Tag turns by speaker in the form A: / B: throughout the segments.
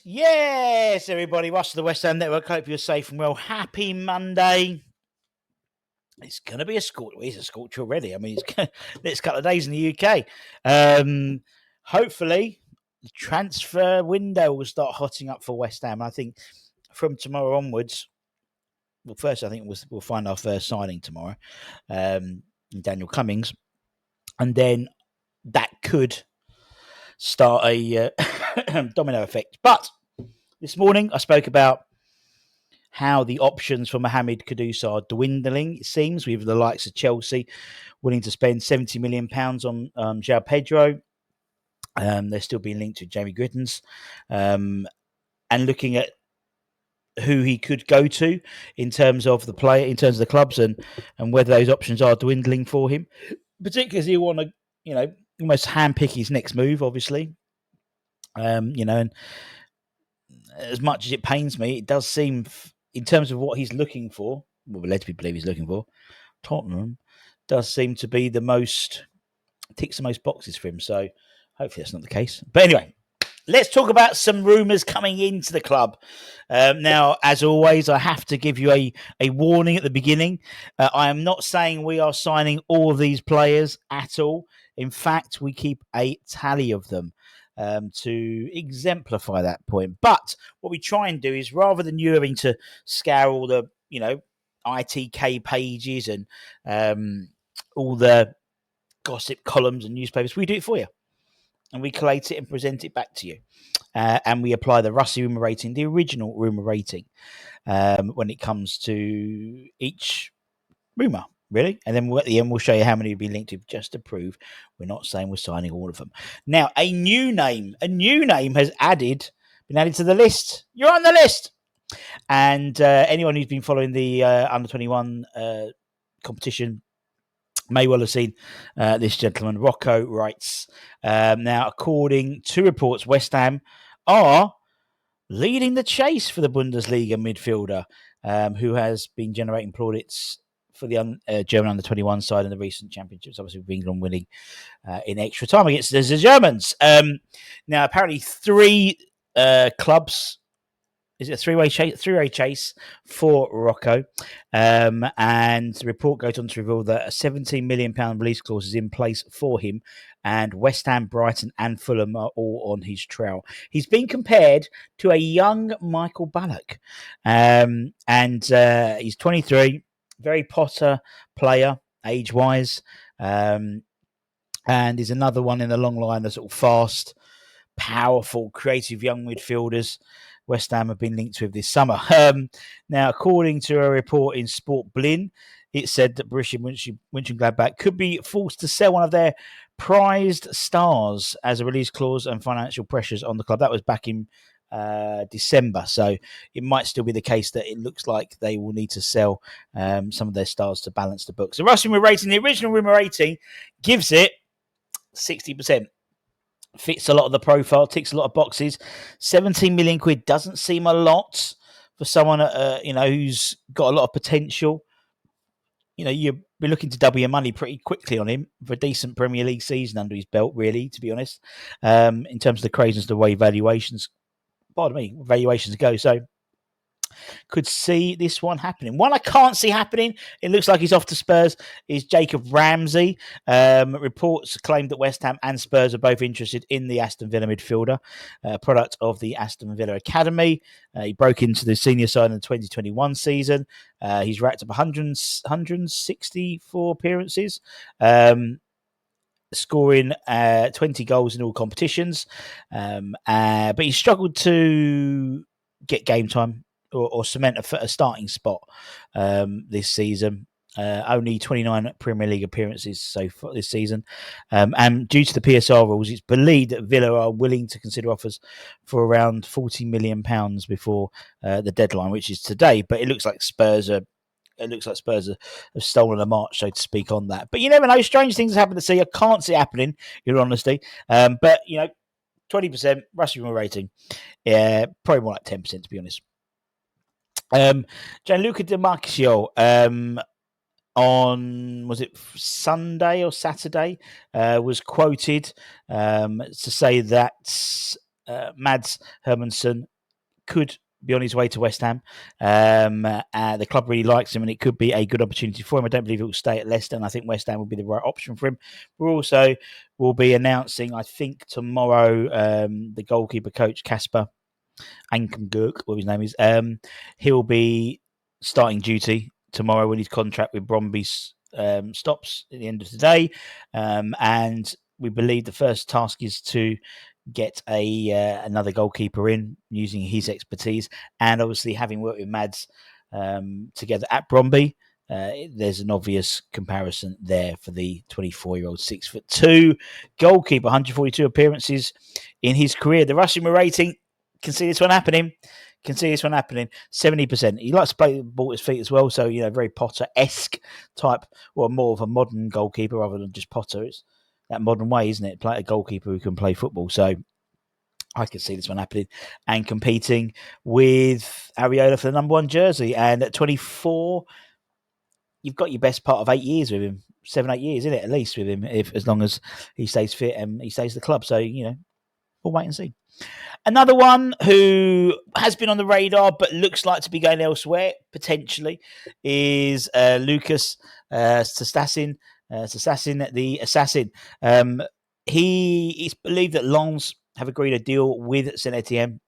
A: Yes, everybody. Russell, the West Ham Network. Hope you're safe and well. Happy Monday. It's going to be a scorcher. Well, it's a scorcher already. I mean, it's next couple of days in the UK. Hopefully, the transfer window will start hotting up for West Ham. I think from tomorrow onwards. Well, first, I think we'll find our first signing tomorrow, Daniel Cummings, and then that could start a domino effect. But this morning, I spoke about how the options for Mohamed Kudus are dwindling, it seems, with the likes of Chelsea willing to spend £70 million on João Pedro. They're still being linked to Jamie Gittins. And looking at who he could go to in terms of the player, in terms of the clubs, and whether those options are dwindling for him, particularly as he want to, almost handpick his next move, obviously. And as much as it pains me, it does seem, in terms of what he's looking for, what we're led to believe he's looking for, Tottenham does seem to be ticks the most boxes for him. So hopefully that's not the case. But anyway, let's talk about some rumours coming into the club. Now, as always, I have to give you a warning at the beginning. I am not saying we are signing all of these players at all. In fact, we keep a tally of them to exemplify that point. But what we try and do is, rather than you having to scour all the, ITK pages and all the gossip columns and newspapers, we do it for you. And we collate it and present it back to you. And we apply the Russy Rumour rating, the original rumour rating, when it comes to each rumour, really. And then at the end, we'll show you how many will be linked to, just to prove we're not saying we're signing all of them. Now, a new name has been added to the list. You're on the list. And anyone who's been following the under-21 competition may well have seen this gentleman, Rocco Reitz. Now, according to reports, West Ham are leading the chase for the Bundesliga midfielder, who has been generating plaudits for the German under-21 side in the recent championships, obviously with England winning in extra time against the Germans. Now, apparently 3 clubs. Is it a three-way chase for Rocco? And the report goes on to reveal that a £17 million release clause is in place for him, and West Ham, Brighton and Fulham are all on his trail. He's been compared to a young Michael Ballack. And he's 23, very Potter player, age-wise, and is another one in the long line of sort of fast, powerful, creative young midfielders West Ham have been linked with this summer. Now, according to a report in Sport Blin, it said that Borussia Mönchengladbach could be forced to sell one of their prized stars as a release clause and financial pressures on the club. That was back in December, so it might still be the case that it looks like they will need to sell some of their stars to balance the books. The Russy Rumour rating, the original rumour rating, gives it 60%. Fits a lot of the profile, ticks a lot of boxes. 17 million quid doesn't seem a lot for someone, who's got a lot of potential. You'll be looking to double your money pretty quickly on him for a decent Premier League season under his belt, really, to be honest, in terms of the craziness of the way valuations go. So, could see this one happening. One I can't see happening, it looks like he's off to Spurs, is Jacob Ramsey. Reports claim that West Ham and Spurs are both interested in the Aston Villa midfielder, product of the Aston Villa Academy. He broke into the senior side in the 2021 season. He's racked up 164 appearances, scoring 20 goals in all competitions. But he struggled to get game time or cement a starting spot this season. Only 29 Premier League appearances so far this season. And due to the PSR rules, it's believed that Villa are willing to consider offers for around £40 million before the deadline, which is today. But it looks like Spurs have stolen a march, so to speak, on that. But you never know. Strange things happen to see. I can't see it happening, in honesty. But, 20% Russy Rumour rating. Yeah, probably more like 10%, to be honest. Gianluca Di Marchio, on, was it Sunday or Saturday, was quoted to say that Mads Hermansson could be on his way to West Ham. The club really likes him, and it could be a good opportunity for him. I don't believe he will stay at Leicester, and I think West Ham will be the right option for him. We'll be announcing, I think, tomorrow, the goalkeeper coach, Kasper Ankenburg, what his name is. He'll be starting duty tomorrow when his contract with Bromby stops at the end of today. And we believe the first task is to get another goalkeeper in using his expertise, and obviously having worked with Mads together at Bromby, there's an obvious comparison there for the 24-year-old 6'2" goalkeeper. 142 appearances in his career. The Russy Rumour rating, can see this one happening. 70%. He likes to play the ball at his feet as well, so very Potter-esque type, or more of a modern goalkeeper rather than just Potter. It's that modern way, isn't it? Play a goalkeeper who can play football. So I can see this one happening and competing with Areola for the number 1 jersey. And at 24, you've got your best part of 8 years with him. 7-8 years, isn't it? At least with him, as long as he stays fit and he stays at the club. So, we'll wait and see. Another one who has been on the radar but looks like to be going elsewhere, potentially, is Lucas Stassin. Stassin, the assassin. He is believed that Lens have agreed a deal with Saint Etienne,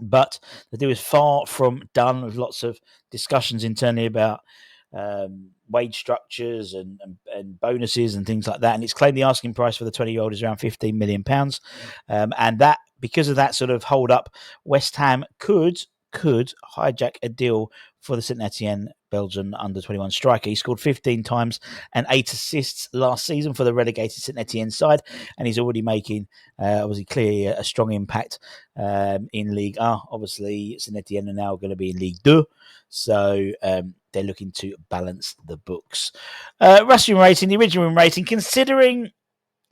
A: but the deal is far from done, with lots of discussions internally about wage structures and bonuses and things like that. And it's claimed the asking price for the 20-year-old is around £15 million. And that, because of that sort of hold up, West Ham could hijack a deal for the Saint Etienne Belgian under-21 striker. He scored 15 times and 8 assists last season for the relegated Saint Etienne side, and he's already making, obviously, clearly a strong impact in Ligue 1. Obviously, Saint Etienne are now going to be in Ligue 2, so they're looking to balance the books. Russy Rumour rating, the original Rumour rating, considering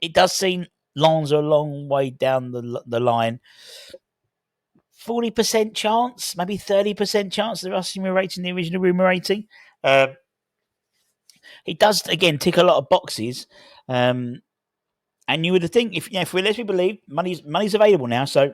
A: it does seem Lens are a long way down the line, 40% chance, maybe 30% chance of the Russy Rumour rating, the original Rumour rating. It does, again, tick a lot of boxes. And you would think, if we let me believe, money's available now. So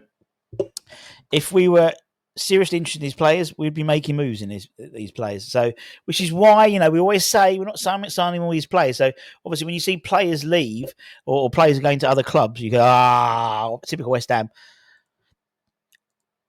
A: if we were seriously interested in these players, we'd be making moves in these players. So, which is why, we always say we're not signing all these players. So obviously when you see players leave or players going to other clubs, you go, typical West Ham.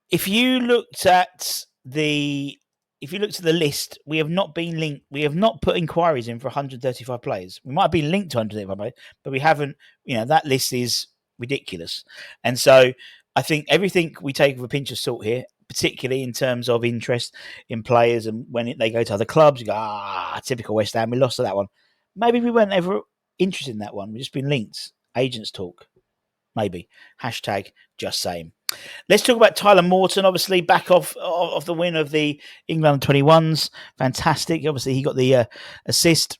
A: If you looked at the list, we have not been linked. We have not put inquiries in for 135 players. We might have been linked to 135 players, but we haven't. That list is ridiculous. And so I think everything we take with a pinch of salt here, particularly in terms of interest in players, and when they go to other clubs, you go, typical West Ham, we lost to that one. Maybe we weren't ever interested in that one. We've just been linked. Agents talk. Maybe. Hashtag just saying. Let's talk about Tyler Morton, obviously back off the win of the England 21s. Fantastic. Obviously, he got the assist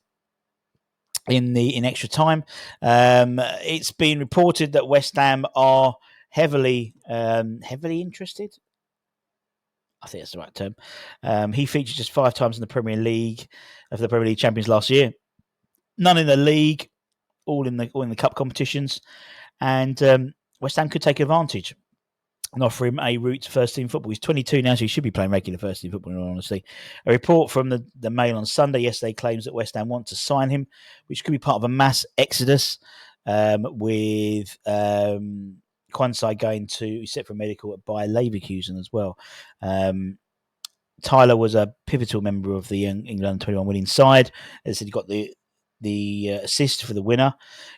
A: in extra time. It's been reported that West Ham are heavily interested. I think that's the right term. He featured just 5 times in the Premier League of the Premier League champions last year. None in the league, all in the cup competitions, and West Ham could take advantage and offer him a route to first-team football. He's 22 now, so he should be playing regular first-team football, in all honesty. A report from the Mail on Sunday yesterday claims that West Ham want to sign him, which could be part of a mass exodus, with Quansai going to set for medical at Bayer Leverkusen as well. Tyler was a pivotal member of the England 21 winning side. As I said, he got the assist for the winner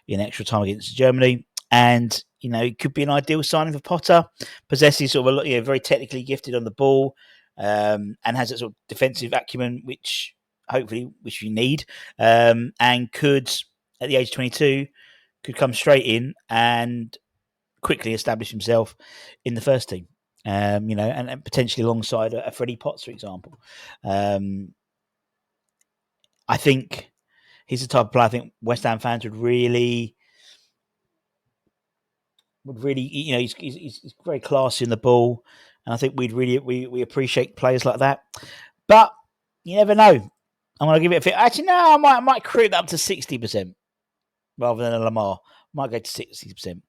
A: in extra time against Germany. And, it could be an ideal signing for Potter. Possesses sort of very technically gifted on the ball, and has that sort of defensive acumen, which you need, and could, at the age of 22, could come straight in and quickly establish himself in the first team, and potentially alongside a Freddie Potts, for example. I think he's the type of player I think West Ham fans would really, he's very classy in the ball, and I think we appreciate players like that. But you never know. I'm going to give it a fit. Actually, no, I might create that up to 60% rather than a Lamar. Might go to 60%.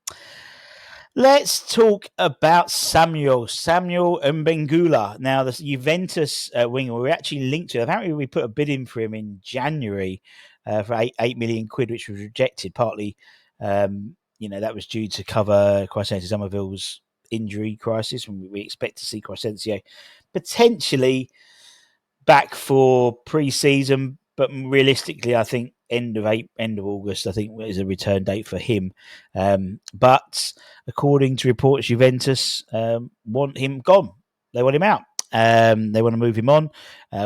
A: Let's talk about Samuel Mbangula. Now, the Juventus winger we're actually linked to. Apparently, we put a bid in for him in January for 8 million quid, which was rejected. Partly, that was due to cover Crescencio Somerville's injury crisis, and we expect to see Crescencio potentially back for pre-season, but realistically, I think end of August, I think is a return date for him. But according to reports, Juventus want him gone. They want him out. They want to move him on.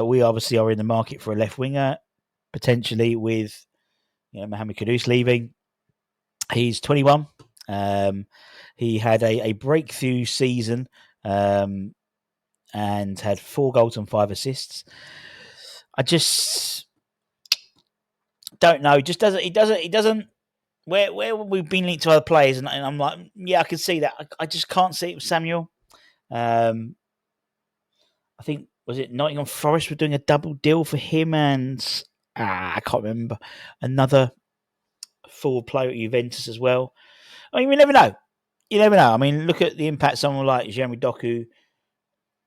A: We obviously are in the market for a left winger, potentially with Mohamed Kudus leaving. He's 21. He had a breakthrough season and had 4 goals and 5 assists. I just don't know. Just doesn't. He doesn't. Where we've been linked to other players, and I'm like, yeah, I can see that. I just can't see it with Samuel. I think was it Nottingham Forest were doing a double deal for him, and I can't remember another forward player at Juventus as well. I mean, we never know. You never know. I mean, look at the impact someone like Jeremy Doku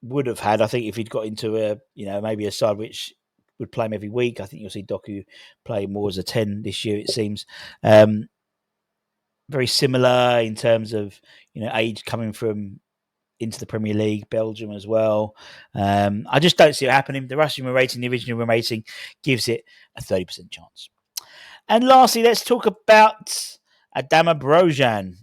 A: would have had. I think if he'd got into maybe a side which would play him every week, I think you'll see Doku play more as a 10 this year, it seems. Very similar in terms of age coming from into the Premier League, Belgium as well. I just don't see it happening. The Russy Rumour rating, the original rating, gives it a 30% chance. And lastly, let's talk about Adama Bojang.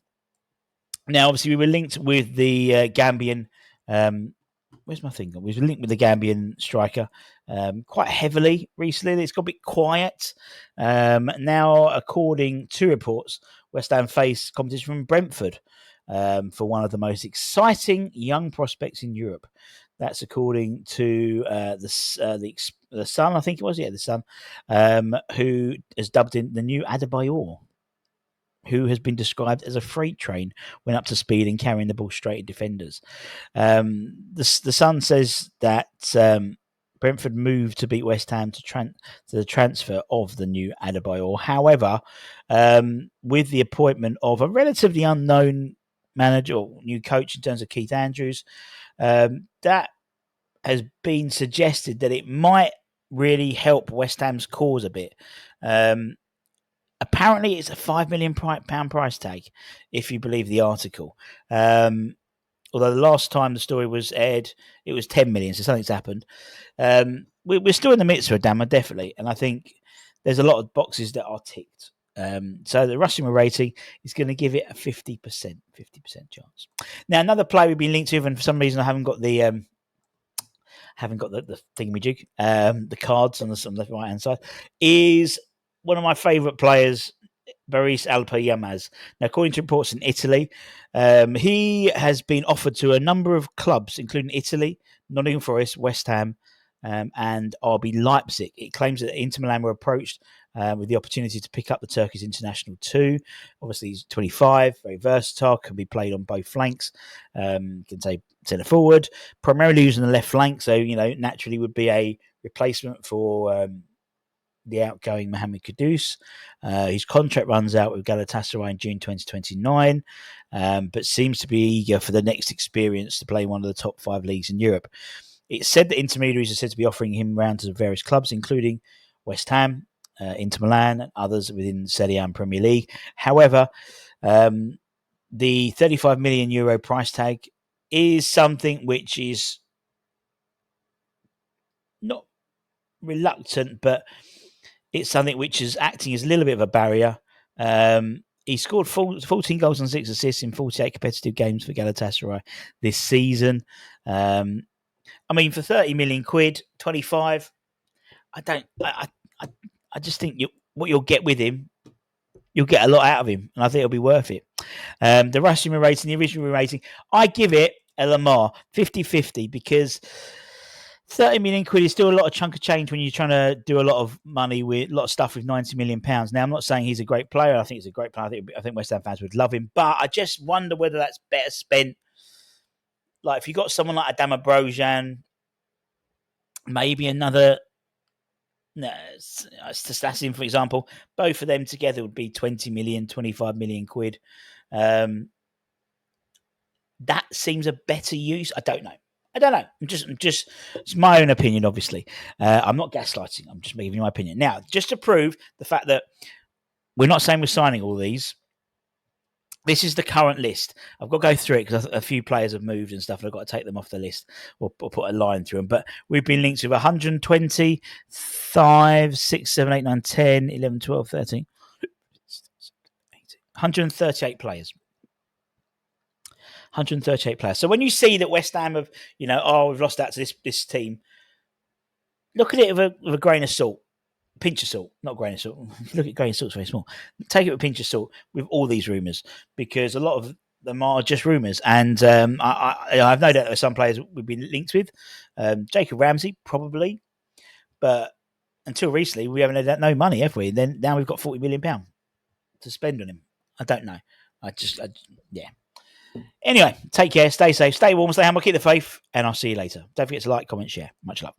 A: Now, obviously, we were linked with the Gambian. Where's my thing? We were linked with the Gambian striker quite heavily recently. It's got a bit quiet. Now, according to reports, West Ham face competition from Brentford for one of the most exciting young prospects in Europe. That's according to the Sun, I think it was. Yeah, the Sun, who has dubbed in the new Adebayor, who has been described as a freight train when up to speed and carrying the ball straight at defenders. The Sun says that Brentford moved to beat West Ham to the transfer of the new Adebayor. However, with the appointment of a relatively unknown manager or new coach in terms of Keith Andrews, that has been suggested that it might really help West Ham's cause a bit. Apparently, it's a £5 million price tag, if you believe the article. Although the last time the story was aired, it was 10 million, so something's happened. We're still in the midst of Adama, definitely, and I think there's a lot of boxes that are ticked. So the Russy Rumour rating is going to give it a 50% chance. Now, another player we've been linked to, and for some reason I haven't got the thingamajig, the cards on the left right hand side, is one of my favourite players, Baris Alper Yilmaz. Now, according to reports in Italy, he has been offered to a number of clubs, including Italy, Nottingham Forest, West Ham, and RB Leipzig. It claims that Inter Milan were approached with the opportunity to pick up the Turkish international too. Obviously, he's 25, very versatile, can be played on both flanks, can say centre forward, primarily using the left flank, so naturally would be a replacement for the outgoing Mohamed Kudus. His contract runs out with Galatasaray in June 2029, but seems to be eager for the next experience to play in one of the top 5 leagues in Europe. It's said that intermediaries are said to be offering him round to various clubs, including West Ham, Inter Milan, and others within Serie A and Premier League. However, the €35 million price tag is something which is not reluctant, but it's something which is acting as a little bit of a barrier. He scored 14 goals and 6 assists in 48 competitive games for Galatasaray this season. I mean, for 30 million quid, 25, I just think what you'll get with him, you'll get a lot out of him, and I think it'll be worth it. The Russy Rumour rating, the original rating, I give it a Lamar 50-50 because 30 million quid is still a lot of chunk of change when you're trying to do a lot of money with a lot of stuff with 90 million pounds. Now, I'm not saying he's a great player. I think he's a great player. I think West Ham fans would love him, but I just wonder whether that's better spent. Like, if you got someone like Adama Bojang, maybe another Stassin, for example, both of them together would be 20 million, 25 million quid. that seems a better use. I don't know. I'm just. It's my own opinion, obviously. I'm not gaslighting. I'm just giving you my opinion. Now, just to prove the fact that we're not saying we're signing all these. This is the current list. I've got to go through it because a few players have moved and stuff, and I've got to take them off the list or put a line through them. But we've been linked with 120, 5, 6, 7, 8, 9, 10, 11, 12, 13, 138 players. 138 players. So when you see that West Ham have, we've lost out to this team, look at it with a grain of salt. Pinch of salt, not grain of salt. Look at grain of salt, it's very small. Take it with a pinch of salt with all these rumours, because a lot of them are just rumours. And I have no doubt there are some players we've been linked with. Jacob Ramsey, probably. But until recently, we haven't had no money, have we? Then now we've got £40 million to spend on him. I don't know. Yeah. Anyway, take care, stay safe, stay warm, stay humble, keep the faith, and I'll see you later. Don't forget to like, comment, share. Much love.